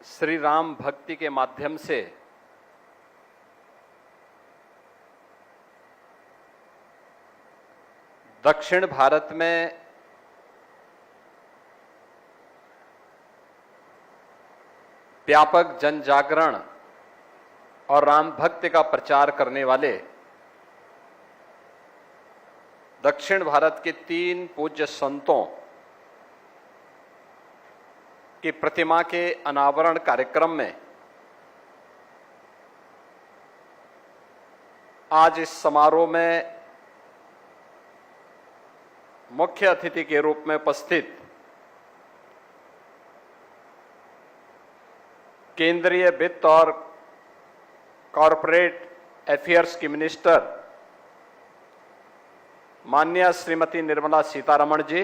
श्री राम भक्ति के माध्यम से दक्षिण भारत में व्यापक जन जागरण और राम भक्ति का प्रचार करने वाले दक्षिण भारत के 3 पूज्य संतों की प्रतिमा के अनावरण कार्यक्रम में आज इस समारोह में मुख्य अतिथि के रूप में उपस्थित केंद्रीय वित्त और कॉरपोरेट अफेयर्स की मिनिस्टर माननीय श्रीमती निर्मला सीतारमण जी,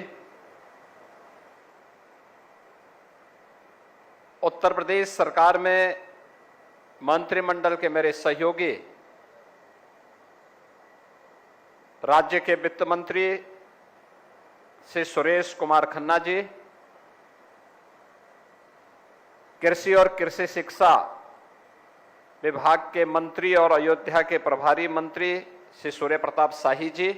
उत्तर प्रदेश सरकार में मंत्रिमंडल के मेरे सहयोगी राज्य के वित्त मंत्री श्री सुरेश कुमार खन्ना जी, कृषि और कृषि शिक्षा विभाग के मंत्री और अयोध्या के प्रभारी मंत्री श्री सूर्य प्रताप शाही जी,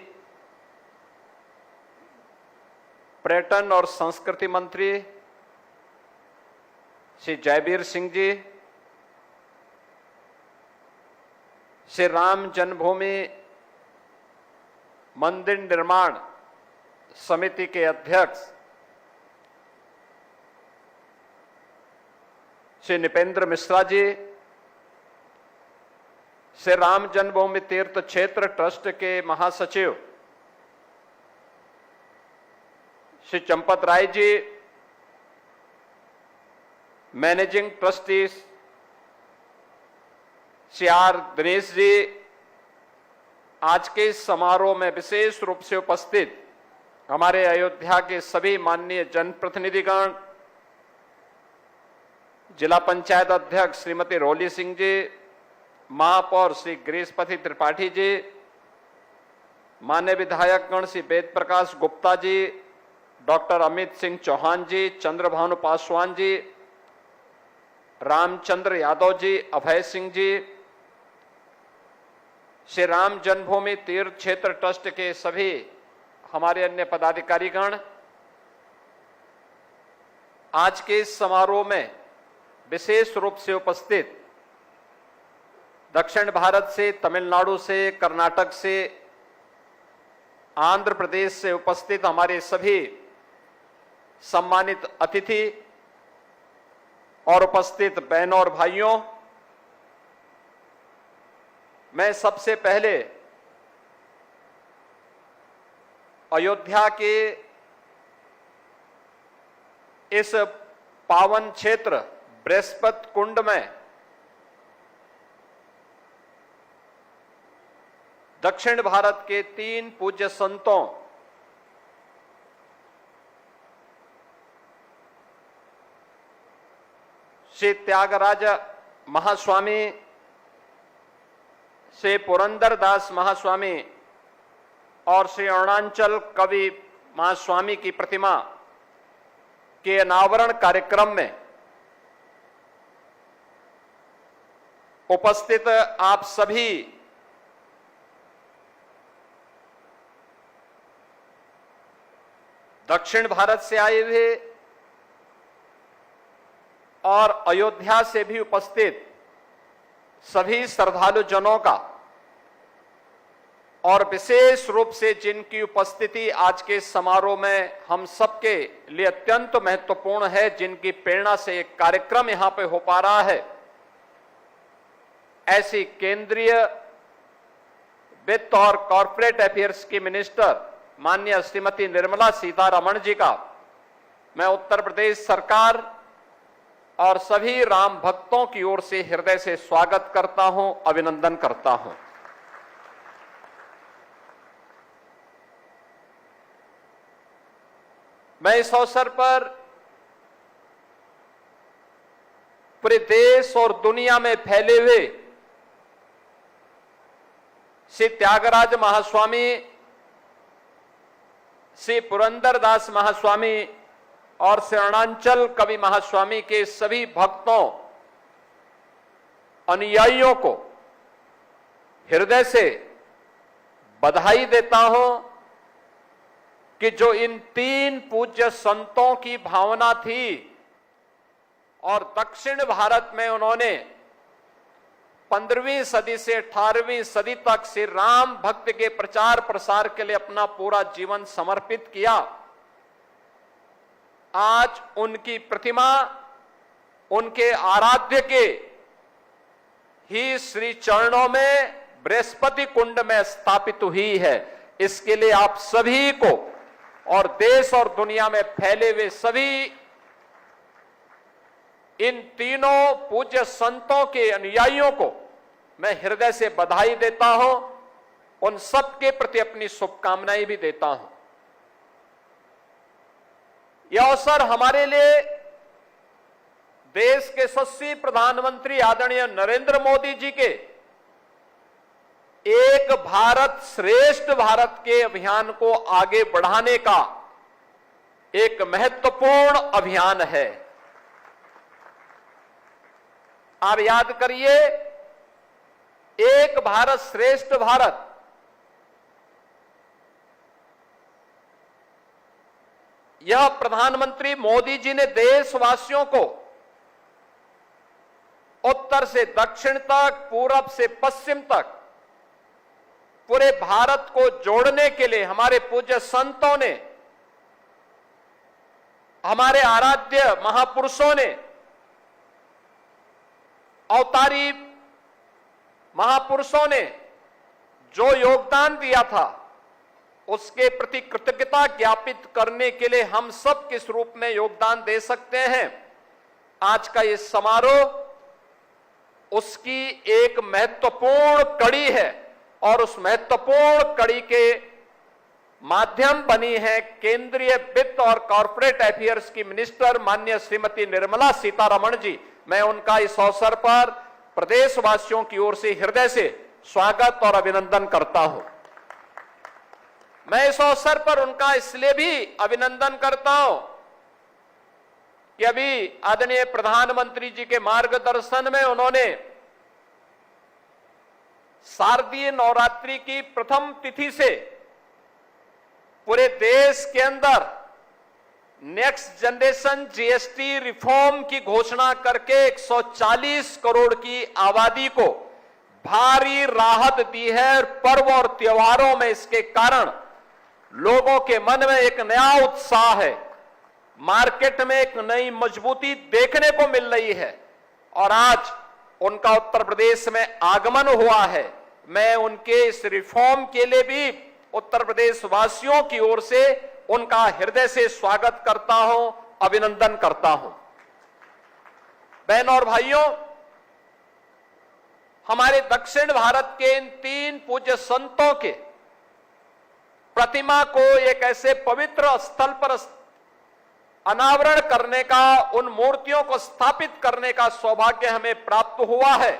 पर्यटन और संस्कृति मंत्री श्री जयवीर सिंह जी, श्री राम जन्मभूमि मंदिर निर्माण समिति के अध्यक्ष श्री निपेंद्र मिश्रा जी, श्री राम जन्मभूमि तीर्थ क्षेत्र ट्रस्ट के महासचिव Shri Champat Rai ji, managing trustee Shri R Dinesh ji, आज के इस समारोह में विशेष रूप से उपस्थित हमारे अयोध्या के सभी माननीय जनप्रतिनिधिगण, जिला पंचायत अध्यक्ष श्रीमती रोली सिंह जी, महापौर श्री गिरीशपति त्रिपाठी जी, मान्य विधायकगण श्री वेद प्रकाश गुप्ता जी, डॉक्टर अमित सिंह चौहान जी, चंद्रभानु पासवान जी, रामचंद्र यादव जी, अभय सिंह जी, श्री राम जन्मभूमि तीर्थ क्षेत्र ट्रस्ट के सभी हमारे अन्य पदाधिकारीगण, आज के इस समारोह में विशेष रूप से उपस्थित दक्षिण भारत से, तमिलनाडु से, कर्नाटक से, आंध्र प्रदेश से उपस्थित हमारे सभी सम्मानित अतिथि और उपस्थित बहनों और भाइयों, मैं सबसे पहले अयोध्या के इस पावन क्षेत्र बृहस्पति कुंड में दक्षिण भारत के 3 पूज्य संतों श्री त्यागराज महास्वामी, श्री पुरंदरदास महास्वामी और श्री अरुणाचल कवि महास्वामी की प्रतिमा के अनावरण कार्यक्रम में उपस्थित आप सभी दक्षिण भारत से आए हुए और अयोध्या से भी उपस्थित सभी श्रद्धालु जनों का और विशेष रूप से जिनकी उपस्थिति आज के समारोह में हम सबके लिए अत्यंत महत्वपूर्ण है, जिनकी प्रेरणा से एक कार्यक्रम यहां पे हो पा रहा है, ऐसी केंद्रीय वित्त और कॉरपोरेट अफेयर्स की मिनिस्टर माननीय श्रीमती निर्मला सीतारमण जी का मैं उत्तर प्रदेश सरकार और सभी राम भक्तों की ओर से हृदय से स्वागत करता हूं, अभिनंदन करता हूं। मैं इस अवसर पर पूरे देश और दुनिया में फैले हुए श्री त्यागराज महास्वामी, श्री पुरंदरदास महास्वामी और शरणांचल कवि महास्वामी के सभी भक्तों, अनुयायियों को हृदय से बधाई देता हूं कि जो इन तीन पूज्य संतों की भावना थी और दक्षिण भारत में उन्होंने 15वीं सदी से 18वीं सदी तक श्री राम भक्त के प्रचार प्रसार के लिए अपना पूरा जीवन समर्पित किया, आज उनकी प्रतिमा उनके आराध्य के ही श्री चरणों में बृहस्पति कुंड में स्थापित हुई है। इसके लिए आप सभी को और देश और दुनिया में फैले हुए सभी इन तीनों पूज्य संतों के अनुयायियों को मैं हृदय से बधाई देता हूं, उन सबके प्रति अपनी शुभकामनाएं भी देता हूं। यह अवसर हमारे लिए देश के यशस्वी प्रधानमंत्री आदरणीय नरेंद्र मोदी जी के एक भारत श्रेष्ठ भारत के अभियान को आगे बढ़ाने का एक महत्वपूर्ण अभियान है। आप याद करिए, एक भारत श्रेष्ठ भारत यह प्रधानमंत्री मोदी जी ने देशवासियों को उत्तर से दक्षिण तक, पूरब से पश्चिम तक पूरे भारत को जोड़ने के लिए हमारे पूज्य संतों ने, हमारे आराध्य महापुरुषों ने, अवतारी महापुरुषों ने जो योगदान दिया था उसके प्रति कृतज्ञता ज्ञापित करने के लिए हम सब किस रूप में योगदान दे सकते हैं। आज का ये समारोह उसकी एक महत्वपूर्ण कड़ी है और उस महत्वपूर्ण कड़ी के माध्यम बनी है केंद्रीय वित्त और कॉर्पोरेट अफेयर्स की मिनिस्टर माननीय श्रीमती निर्मला सीतारमण जी। मैं उनका इस अवसर पर प्रदेशवासियों की ओर से हृदय से स्वागत और अभिनंदन करता हूं। मैं इस अवसर पर उनका इसलिए भी अभिनंदन करता हूं कि अभी आदरणीय प्रधानमंत्री जी के मार्गदर्शन में उन्होंने शारदीय नवरात्रि की प्रथम तिथि से पूरे देश के अंदर नेक्स्ट जनरेशन जीएसटी रिफॉर्म की घोषणा करके 140 करोड़ की आबादी को भारी राहत दी है। पर्व और त्योहारों में इसके कारण लोगों के मन में एक नया उत्साह है, मार्केट में एक नई मजबूती देखने को मिल रही है और आज उनका उत्तर प्रदेश में आगमन हुआ है। मैं उनके इस रिफॉर्म के लिए भी उत्तर प्रदेश वासियों की ओर से उनका हृदय से स्वागत करता हूं, अभिनंदन करता हूं। बहनों और भाइयों, हमारे दक्षिण भारत के इन तीन पूज्य संतों के प्रतिमा को एक ऐसे पवित्र स्थल पर अनावरण करने का, उन मूर्तियों को स्थापित करने का सौभाग्य हमें प्राप्त हुआ है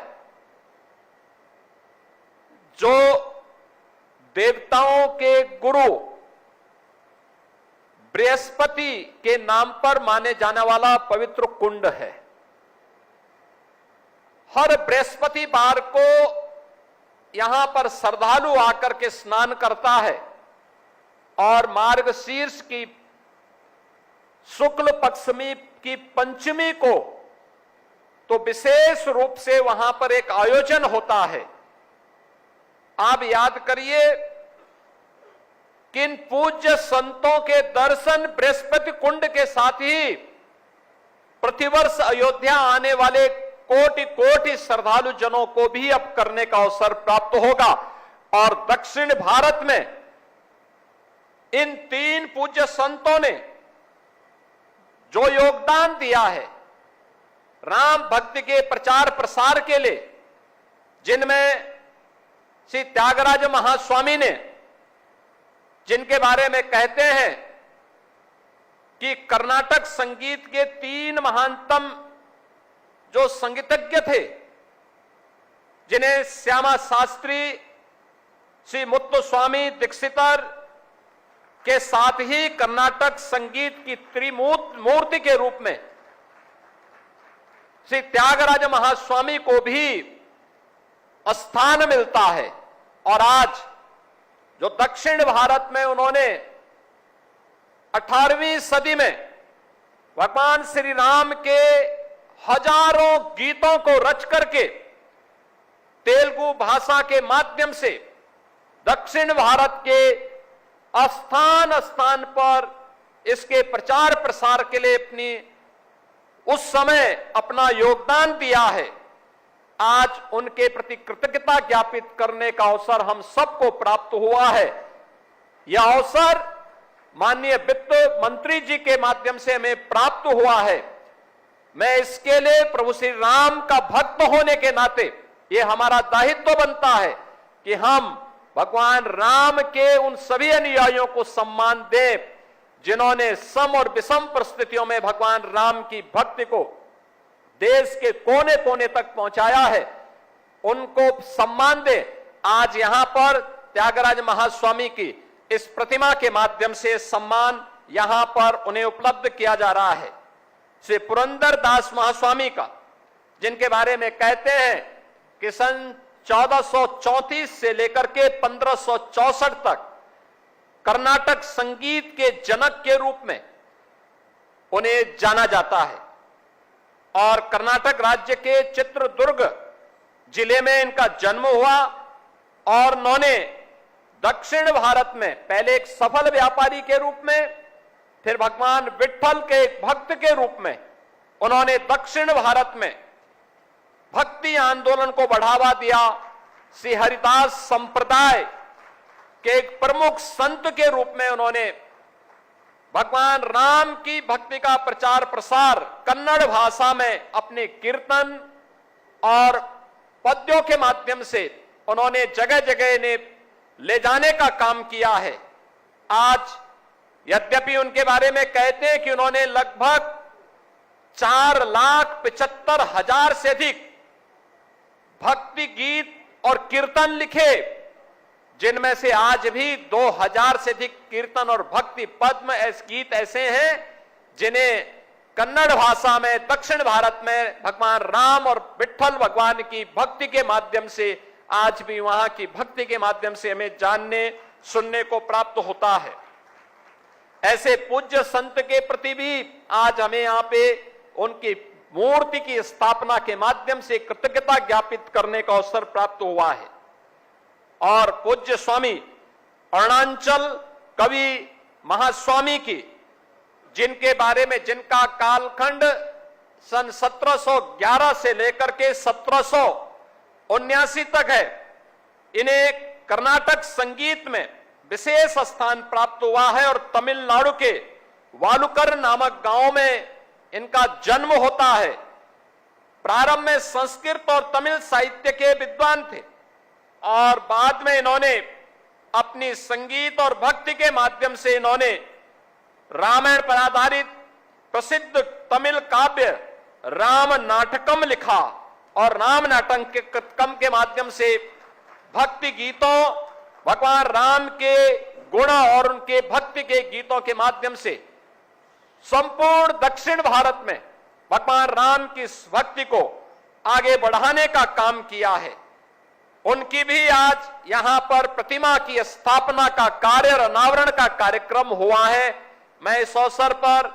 जो देवताओं के गुरु बृहस्पति के नाम पर माने जाने वाला पवित्र कुंड है। हर बृहस्पतिवार को यहां पर श्रद्धालु आकर के स्नान करता है और मार्गशीर्ष की शुक्ल पक्षमी की पंचमी को तो विशेष रूप से वहां पर एक आयोजन होता है। आप याद करिए, किन पूज्य संतों के दर्शन बृहस्पति कुंड के साथ ही प्रतिवर्ष अयोध्या आने वाले कोटि कोटि श्रद्धालु जनों को भी अब करने का अवसर प्राप्त होगा। और दक्षिण भारत में इन तीन पूज्य संतों ने जो योगदान दिया है राम भक्ति के प्रचार प्रसार के लिए, जिनमें श्री त्यागराज महास्वामी ने, जिनके बारे में कहते हैं कि कर्नाटक संगीत के तीन महानतम जो संगीतज्ञ थे, जिन्हें श्यामा शास्त्री, श्री मुत्तुस्वामी दीक्षितर के साथ ही कर्नाटक संगीत की त्रिमूर्ति के रूप में श्री त्यागराज महास्वामी को भी स्थान मिलता है। और आज जो दक्षिण भारत में उन्होंने 18वीं सदी में भगवान श्री राम के हजारों गीतों को रच करके तेलुगु भाषा के माध्यम से दक्षिण भारत के स्थान स्थान पर इसके प्रचार प्रसार के लिए अपनी उस समय अपना योगदान दिया है, आज उनके प्रति कृतज्ञता ज्ञापित करने का अवसर हम सबको प्राप्त हुआ है। यह अवसर माननीय वित्त मंत्री जी के माध्यम से हमें प्राप्त हुआ है। मैं इसके लिए प्रभु श्री राम का भक्त होने के नाते यह हमारा दायित्व बनता है कि हम भगवान राम के उन सभी अनुयायियों को सम्मान दें जिन्होंने सम और विषम परिस्थितियों में भगवान राम की भक्ति को देश के कोने कोने तक पहुंचाया है, उनको सम्मान दें। आज यहां पर त्यागराज महास्वामी की इस प्रतिमा के माध्यम से सम्मान यहां पर उन्हें उपलब्ध किया जा रहा है। श्री पुरंदर दास महास्वामी का, जिनके बारे में कहते हैं कि सन 1434 से लेकर के 1564 तक कर्नाटक संगीत के जनक के रूप में उन्हें जाना जाता है और कर्नाटक राज्य के चित्रदुर्ग जिले में इनका जन्म हुआ और उन्होंने दक्षिण भारत में पहले एक सफल व्यापारी के रूप में, फिर भगवान विट्ठल के एक भक्त के रूप में उन्होंने दक्षिण भारत में भक्ति आंदोलन को बढ़ावा दिया। श्री हरिदास संप्रदाय के एक प्रमुख संत के रूप में उन्होंने भगवान राम की भक्ति का प्रचार प्रसार कन्नड़ भाषा में अपने कीर्तन और पद्यों के माध्यम से उन्होंने जगह जगह इन्हें ले जाने का काम किया है। आज यद्यपि उनके बारे में कहते हैं कि उन्होंने लगभग 4,75,000 से अधिक भक्ति गीत और कीर्तन लिखे, जिनमें से आज भी 2,000 से अधिक कीर्तन और भक्ति पद्म गीत ऐसे हैं जिन्हें कन्नड़ भाषा में दक्षिण भारत में भगवान राम और विट्ठल भगवान की भक्ति के माध्यम से आज भी वहां की भक्ति के माध्यम से हमें जानने सुनने को प्राप्त होता है। ऐसे पूज्य संत के प्रति भी आज हमें यहां पे उनकी मूर्ति की स्थापना के माध्यम से कृतज्ञता ज्ञापित करने का अवसर प्राप्त हुआ है। और पूज्य स्वामी अरुणाचल कवि महास्वामी की, जिनके बारे में जिनका कालखंड सन 1711 से लेकर के 1779 तक है, इन्हें कर्नाटक संगीत में विशेष स्थान प्राप्त हुआ है और तमिलनाडु के वालुकर नामक गांव में इनका जन्म होता है। प्रारंभ में संस्कृत और तमिल साहित्य के विद्वान थे और बाद में इन्होंने अपनी संगीत और भक्ति के माध्यम से इन्होंने रामायण पर आधारित प्रसिद्ध तमिल काव्य राम नाटकम लिखा और राम नाटकम के माध्यम से भक्ति गीतों, भगवान राम के गुण और उनके भक्ति के गीतों के माध्यम से संपूर्ण दक्षिण भारत में भगवान राम की भक्ति को आगे बढ़ाने का काम किया है। उनकी भी आज यहां पर प्रतिमा की स्थापना का कार्य और अनावरण का कार्यक्रम हुआ है। मैं इस अवसर पर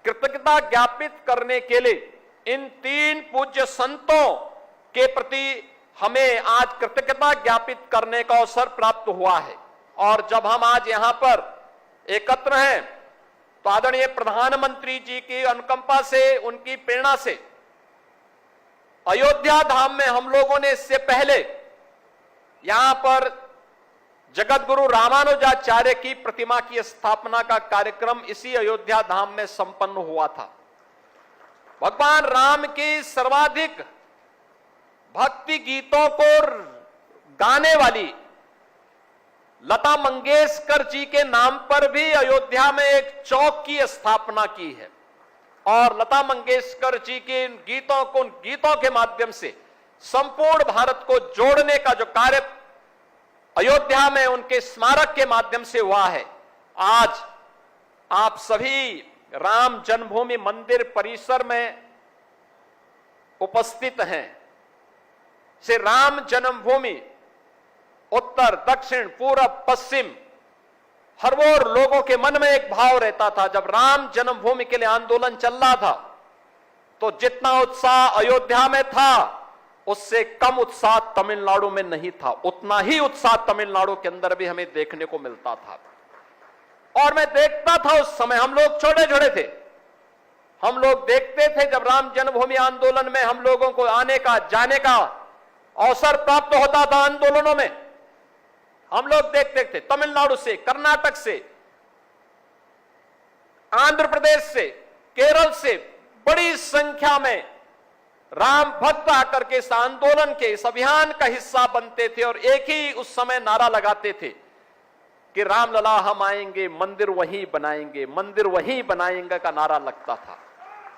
कृतज्ञता ज्ञापित करने के लिए इन तीन पूज्य संतों के प्रति हमें आज कृतज्ञता ज्ञापित करने का अवसर प्राप्त हुआ है। और जब हम आज यहां पर एकत्र हैं तो आदरणीय प्रधानमंत्री जी की अनुकंपा से, उनकी प्रेरणा से अयोध्या धाम में हम लोगों ने इससे पहले यहां पर जगत गुरु रामानुजाचार्य की प्रतिमा की स्थापना का कार्यक्रम इसी अयोध्या धाम में संपन्न हुआ था। भगवान राम की सर्वाधिक भक्ति गीतों को गाने वाली लता मंगेशकर जी के नाम पर भी अयोध्या में एक चौक की स्थापना की है और लता मंगेशकर जी के गीतों के माध्यम से संपूर्ण भारत को जोड़ने का जो कार्य अयोध्या में उनके स्मारक के माध्यम से हुआ है आज आप सभी राम जन्मभूमि मंदिर परिसर में उपस्थित हैं। से राम जन्मभूमि उत्तर, दक्षिण, पूरब, पश्चिम हर ओर लोगों के मन में एक भाव रहता था। जब राम जन्मभूमि के लिए आंदोलन चल रहा था तो जितना उत्साह अयोध्या में था उससे कम उत्साह तमिलनाडु में नहीं था। उतना ही उत्साह तमिलनाडु के अंदर भी हमें देखने को मिलता था। और मैं देखता था, उस समय हम लोग छोटे छोटे थे, हम लोग देखते थे जब राम जन्मभूमि आंदोलन में हम लोगों को आने का जाने का अवसर प्राप्त होता था। आंदोलनों में हम लोग देखते थे तमिलनाडु से, कर्नाटक से, आंध्र प्रदेश से, केरल से बड़ी संख्या में राम भक्त आकर के इस आंदोलन के, इस अभियान का हिस्सा बनते थे और एक ही उस समय नारा लगाते थे कि रामलला हम आएंगे, मंदिर वहीं बनाएंगे, मंदिर वहीं बनाएंगे का नारा लगता था।